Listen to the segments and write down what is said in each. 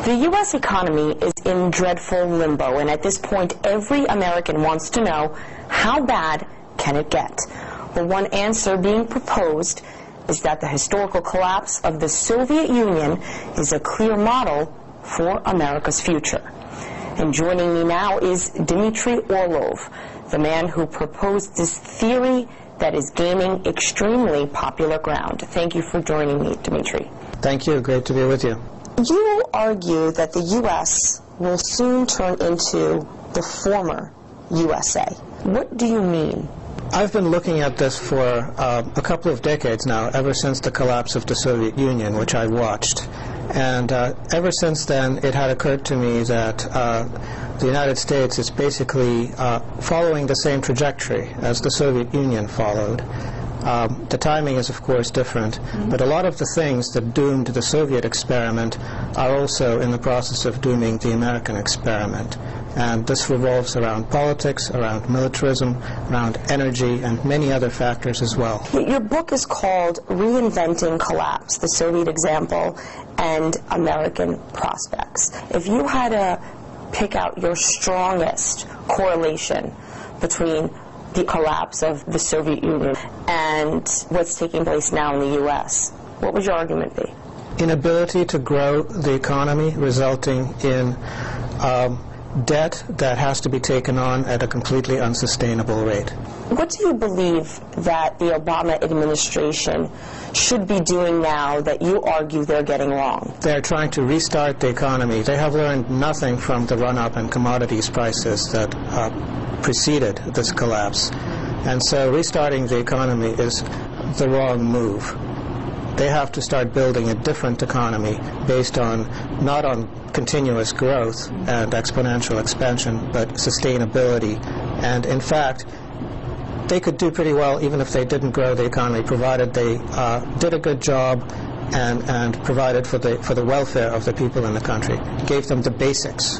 The U.S. economy is in dreadful limbo, and at this point, every American wants to know, how bad can it get? Well, one answer being proposed is that the historical collapse of the Soviet Union is a clear model for America's future. And joining me now is Dmitry Orlov, the man who proposed this theory that is gaining extremely popular ground. Thank you for joining me, Dmitry. Thank you. Great to be with you. You argue that the U.S. will soon turn into the former USA. What do you mean? I've been looking at this for a couple of decades now, ever since the collapse of the Soviet Union, which I watched. And ever since then, it had occurred to me that the United States is basically following the same trajectory as the Soviet Union followed. The timing is, of course, different, but a lot of the things that doomed the Soviet experiment are also in the process of dooming the American experiment. And this revolves around politics, around militarism, around energy, and many other factors as well. Your book is called Reinventing Collapse, the Soviet Example and American Prospects. If you had to pick out your strongest correlation between the collapse of the Soviet Union and what's taking place now in the U.S., what would your argument be? Inability to grow the economy, resulting in debt that has to be taken on at a completely unsustainable rate. What do you believe that the Obama administration should be doing now that you argue they're getting wrong? They're trying to restart the economy. They have learned nothing from the run-up in commodities prices that preceded this collapse. And so restarting the economy is the wrong move. They have to start building a different economy based on, not on continuous growth and exponential expansion, but sustainability. And in fact, they could do pretty well even if they didn't grow the economy, provided they did a good job and provided for the welfare of the people in the country, gave them the basics,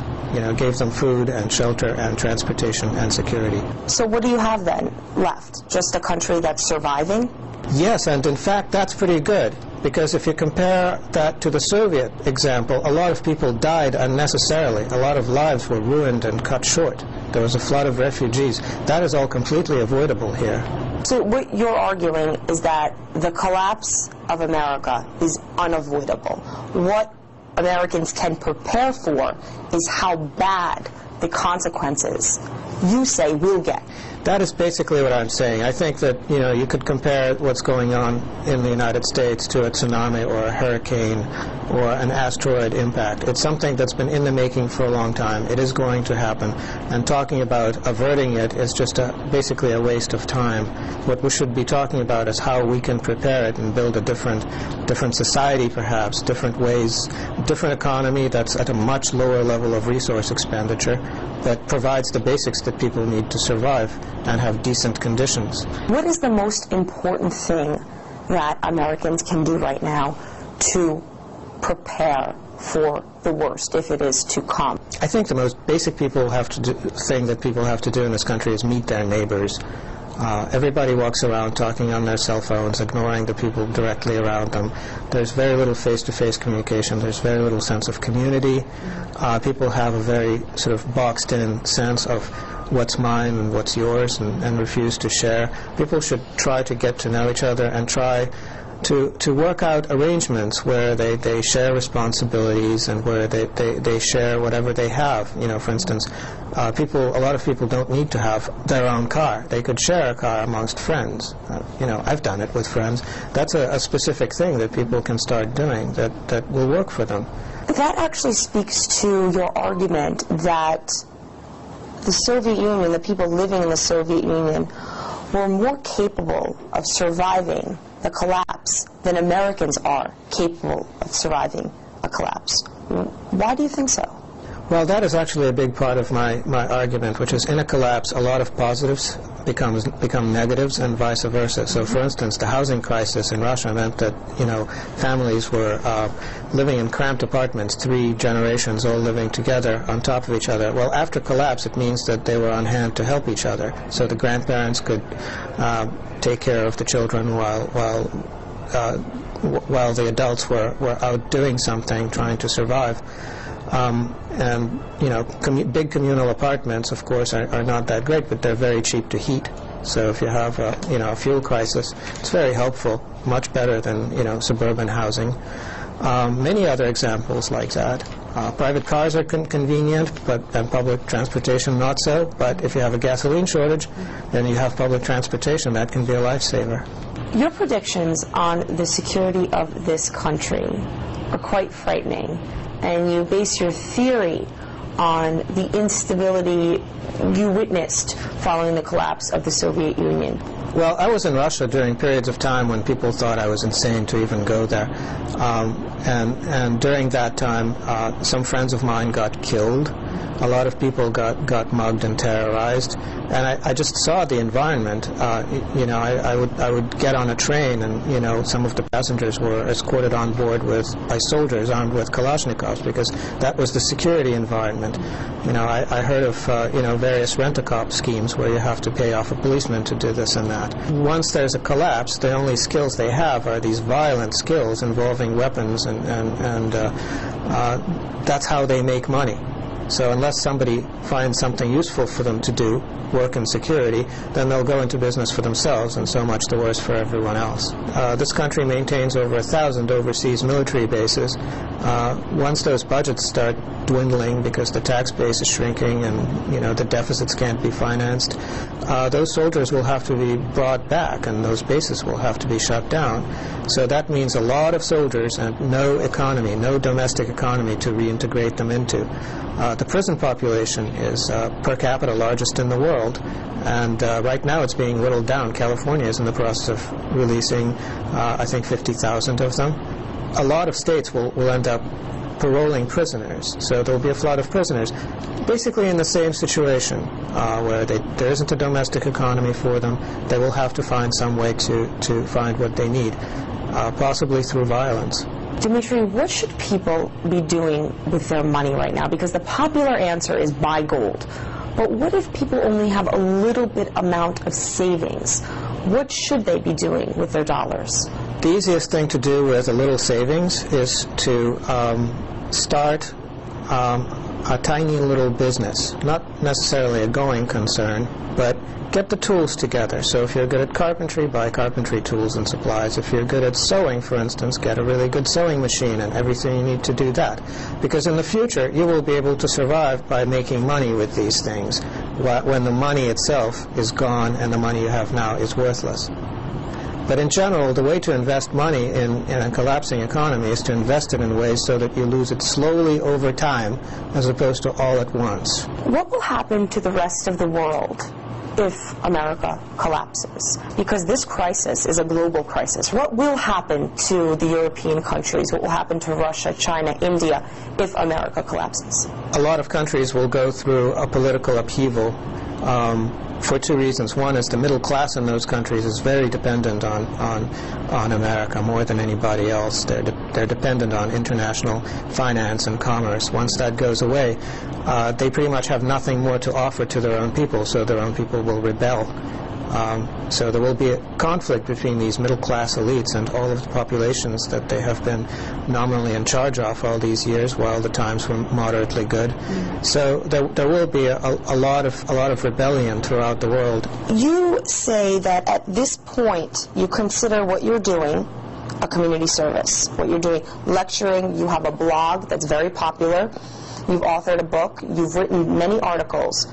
gave them food and shelter and transportation and security. So what do you have then left? Just a country that's surviving? Yes, and in fact that's pretty good, because if you compare that to the Soviet example, a lot of people died unnecessarily. A lot of lives were ruined and cut short. There was a flood of refugees. That is all completely avoidable here. So what you're arguing is that the collapse of America is unavoidable. What Americans can prepare for is how bad the consequences you say will get. That is basically what I'm saying. I think that, you could compare what's going on in the United States to a tsunami or a hurricane or an asteroid impact. It's something that's been in the making for a long time. It is going to happen. And talking about averting it is just basically a waste of time. What we should be talking about is how we can prepare it and build a different society, perhaps, different ways, different economy that's at a much lower level of resource expenditure, that provides the basics that people need to survive and have decent conditions. What is the most important thing that Americans can do right now to prepare for the worst, if it is to come? I think the most basic thing that people have to do in this country is meet their neighbors. Everybody walks around talking on their cell phones, ignoring the people directly around them. There's very little face-to-face communication. There's very little sense of community. People have a very sort of boxed-in sense of what's mine and what's yours, and refuse to share. People should try to get to know each other and try to work out arrangements where they share responsibilities and where they share whatever they have. For instance, a lot of people don't need to have their own car. They could share a car amongst friends. I've done it with friends. That's a specific thing that people can start doing that will work for them. That actually speaks to your argument that the Soviet Union, the people living in the Soviet Union, were more capable of surviving the collapse than Americans are capable of surviving a collapse. Why do you think so? Well, that is actually a big part of my argument, which is in a collapse, a lot of positives become negatives and vice versa. So, for instance, the housing crisis in Russia meant that, families were living in cramped apartments, 3 generations all living together on top of each other. Well, after collapse, it means that they were on hand to help each other. So the grandparents could take care of the children while the adults were out doing something, trying to survive. And, you know, big communal apartments, of course, are not that great, but they're very cheap to heat. So if you have a, you know, a fuel crisis, it's very helpful, much better than, you know, suburban housing. Many other examples like that. Private cars are convenient, and public transportation not so. But if you have a gasoline shortage, then you have public transportation. That can be a lifesaver. Your predictions on the security of this country are quite frightening, and you base your theory on the instability you witnessed following the collapse of the Soviet Union. Well, I was in Russia during periods of time when people thought I was insane to even go there. And during that time, some friends of mine got killed. A lot of people got mugged and terrorized. And I just saw the environment. You know, I would get on a train, and, you know, some of the passengers were escorted on board by soldiers armed with Kalashnikovs, because that was the security environment. You know, I heard of, you know, various rent-a-cop schemes where you have to pay off a policeman to do this and that. Once there's a collapse, the only skills they have are these violent skills involving weapons, and that's how they make money. So unless somebody finds something useful for them to do, work in security, then they'll go into business for themselves, and so much the worse for everyone else. This country maintains over 1,000 overseas military bases. Once those budgets start dwindling because the tax base is shrinking and, you know, the deficits can't be financed, those soldiers will have to be brought back, and those bases will have to be shut down. So that means a lot of soldiers and no economy, no domestic economy to reintegrate them into. The prison population is per capita largest in the world, and right now it's being whittled down. California is in the process of releasing, I think, 50,000 of them. A lot of states will end up paroling prisoners, so there will be a flood of prisoners, basically in the same situation, where there isn't a domestic economy for them. They will have to find some way to find what they need, possibly through violence. Dmitry, what should people be doing with their money right now? Because the popular answer is buy gold. But what if people only have a little bit amount of savings? What should they be doing with their dollars? The easiest thing to do with a little savings is to start a tiny little business. Not necessarily a going concern, but get the tools together. So if you're good at carpentry, buy carpentry tools and supplies. If you're good at sewing, for instance, get a really good sewing machine and everything you need to do that. Because in the future, you will be able to survive by making money with these things, when the money itself is gone and the money you have now is worthless. But in general, the way to invest money in a collapsing economy is to invest it in ways so that you lose it slowly over time, as opposed to all at once. What will happen to the rest of the world if America collapses? Because this crisis is a global crisis. What will happen to the European countries? What will happen to Russia, China, India if America collapses? A lot of countries will go through a political upheaval for two reasons. One is the middle class in those countries is very dependent on America more than anybody else. They're dependent on international finance and commerce. Once that goes away, they pretty much have nothing more to offer to their own people, so their own people will rebel. So there will be a conflict between these middle-class elites and all of the populations that they have been nominally in charge of all these years while the times were moderately good. So there will be a lot of rebellion throughout the world. You say that at this point you consider what you're doing a community service. What you're doing, lecturing, you have a blog that's very popular, you've authored a book, you've written many articles,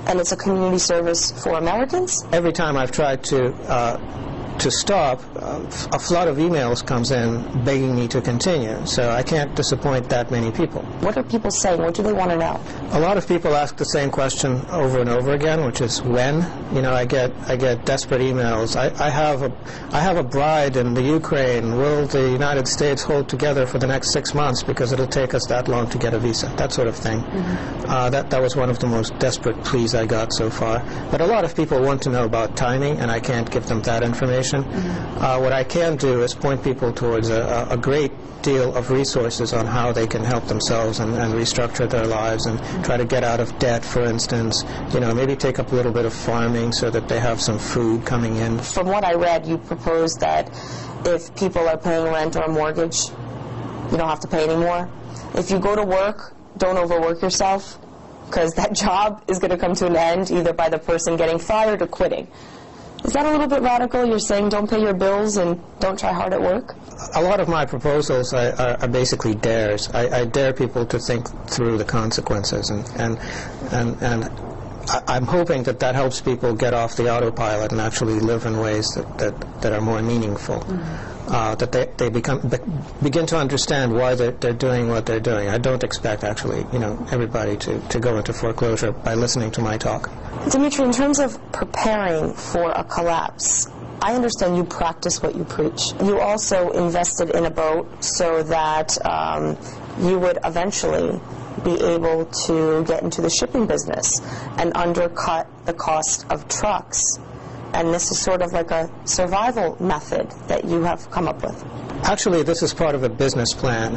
and it's a community service for Americans? Every time I've tried to stop, a flood of emails comes in begging me to continue, so I can't disappoint that many people. What are people saying? What do they want to know? A lot of people ask the same question over and over again, which is when. You know, I get desperate emails. I have a bride in the Ukraine. Will the United States hold together for the next 6 months because it'll take us that long to get a visa? That sort of thing. That was one of the most desperate pleas I got so far. But a lot of people want to know about timing, and I can't give them that information. What I can do is point people towards a great deal of resources on how they can help themselves and restructure their lives and try to get out of debt, for instance. You know, maybe take up a little bit of farming so that they have some food coming in. From what I read, you proposed that if people are paying rent or a mortgage, you don't have to pay anymore. If you go to work don't overwork yourself, because that job is going to come to an end either by the person getting fired or quitting. Is that a little bit radical? You're saying don't pay your bills and don't try hard at work? A lot of my proposals are basically dares. I dare people to think through the consequences, and I'm hoping that that helps people get off the autopilot and actually live in ways that are more meaningful. That they begin to understand why they're doing what they're doing. I don't expect, actually, everybody to go into foreclosure by listening to my talk. Dimitri, in terms of preparing for a collapse, I understand you practice what you preach. You also invested in a boat so that you would eventually be able to get into the shipping business and undercut the cost of trucks. And this is sort of like a survival method that you have come up with. Actually, this is part of a business plan.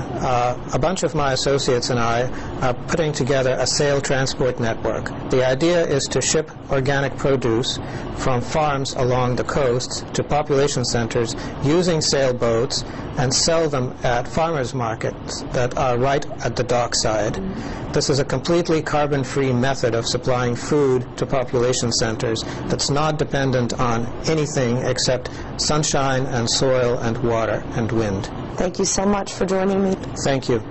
A bunch of my associates and I are putting together a sail transport network. The idea is to ship organic produce from farms along the coasts to population centers using sailboats and sell them at farmers markets that are right at the dockside. This is a completely carbon-free method of supplying food to population centers that's not dependent on anything except sunshine and soil and water and wind. Thank you so much for joining me. Thank you.